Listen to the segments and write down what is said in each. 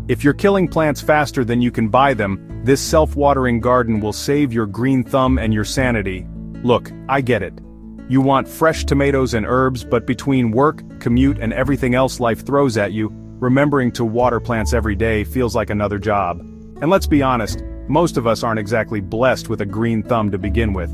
If you're killing plants faster than you can buy them, this self-watering garden will save your green thumb and your sanity. Look, I get it. You want fresh tomatoes and herbs, but between work, commute, and everything else life throws at you, remembering to water plants every day feels like another job. And let's be honest, most of us aren't exactly blessed with a green thumb to begin with.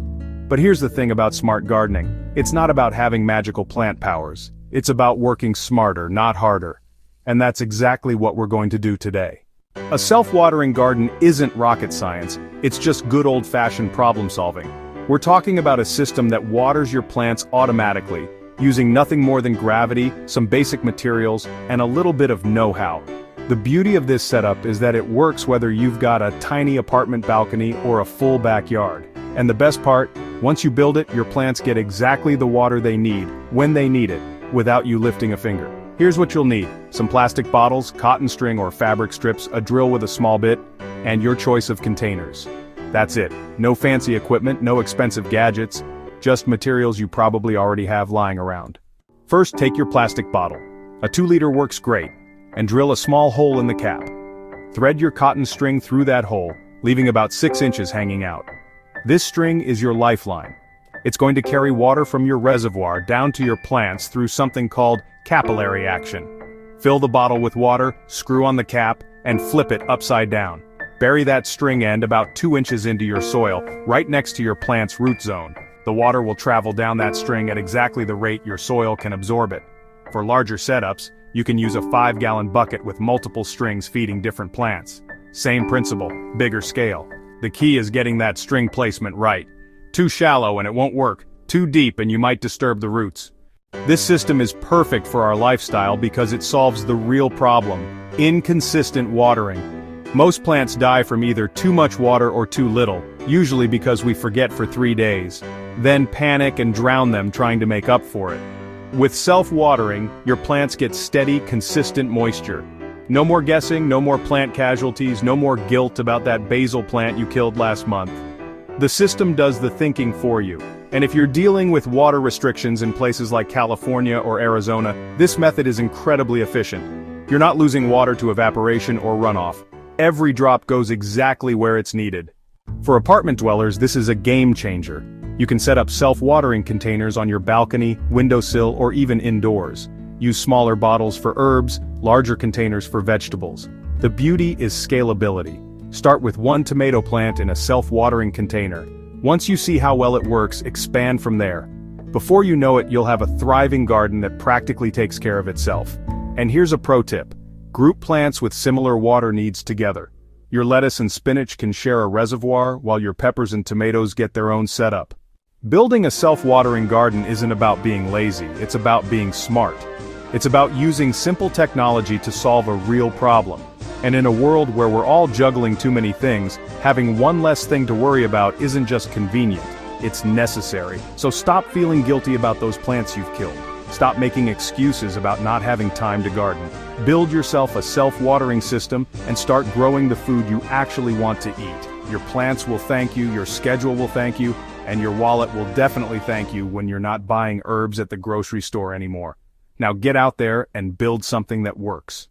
But here's the thing about smart gardening. It's not about having magical plant powers. It's about working smarter, not harder. And that's exactly what we're going to do today. A self-watering garden isn't rocket science, it's just good old-fashioned problem solving. We're talking about a system that waters your plants automatically, using nothing more than gravity, some basic materials, and a little bit of know-how. The beauty of this setup is that it works whether you've got a tiny apartment balcony or a full backyard. And the best part, once you build it, your plants get exactly the water they need, when they need it, without you lifting a finger. Here's what you'll need: some plastic bottles, cotton string or fabric strips, a drill with a small bit, and your choice of containers. That's it. No fancy equipment, no expensive gadgets, just materials you probably already have lying around. First, take your plastic bottle. A 2-liter works great, and drill a small hole in the cap. Thread your cotton string through that hole, leaving about 6 inches hanging out. This string is your lifeline. It's going to carry water from your reservoir down to your plants through something called capillary action. Fill the bottle with water, screw on the cap, and flip it upside down. Bury that string end about 2 inches into your soil, right next to your plant's root zone. The water will travel down that string at exactly the rate your soil can absorb it. For larger setups, you can use a 5-gallon bucket with multiple strings feeding different plants. Same principle, bigger scale. The key is getting that string placement right. Too shallow and it won't work. Too deep and you might disturb the roots. This system is perfect for our lifestyle because it solves the real problem: inconsistent watering. Most plants die from either too much water or too little, usually because we forget for 3 days, then panic and drown them trying to make up for it. With self-watering, your plants get steady, consistent moisture. No more guessing, no more plant casualties, no more guilt about that basil plant you killed last month. The system does the thinking for you. And if you're dealing with water restrictions in places like California or Arizona, this method is incredibly efficient. You're not losing water to evaporation or runoff. Every drop goes exactly where it's needed. For apartment dwellers, this is a game changer. You can set up self-watering containers on your balcony, windowsill, or even indoors. Use smaller bottles for herbs, larger containers for vegetables. The beauty is scalability. Start with 1 tomato plant in a self-watering container. Once you see how well it works, expand from there. Before you know it, you'll have a thriving garden that practically takes care of itself. And here's a pro tip: group plants with similar water needs together. Your lettuce and spinach can share a reservoir, while your peppers and tomatoes get their own setup. Building a self-watering garden isn't about being lazy, it's about being smart. It's about using simple technology to solve a real problem. And in a world where we're all juggling too many things, having one less thing to worry about isn't just convenient, it's necessary. So stop feeling guilty about those plants you've killed. Stop making excuses about not having time to garden. Build yourself a self-watering system and start growing the food you actually want to eat. Your plants will thank you, your schedule will thank you, and your wallet will definitely thank you when you're not buying herbs at the grocery store anymore. Now get out there and build something that works.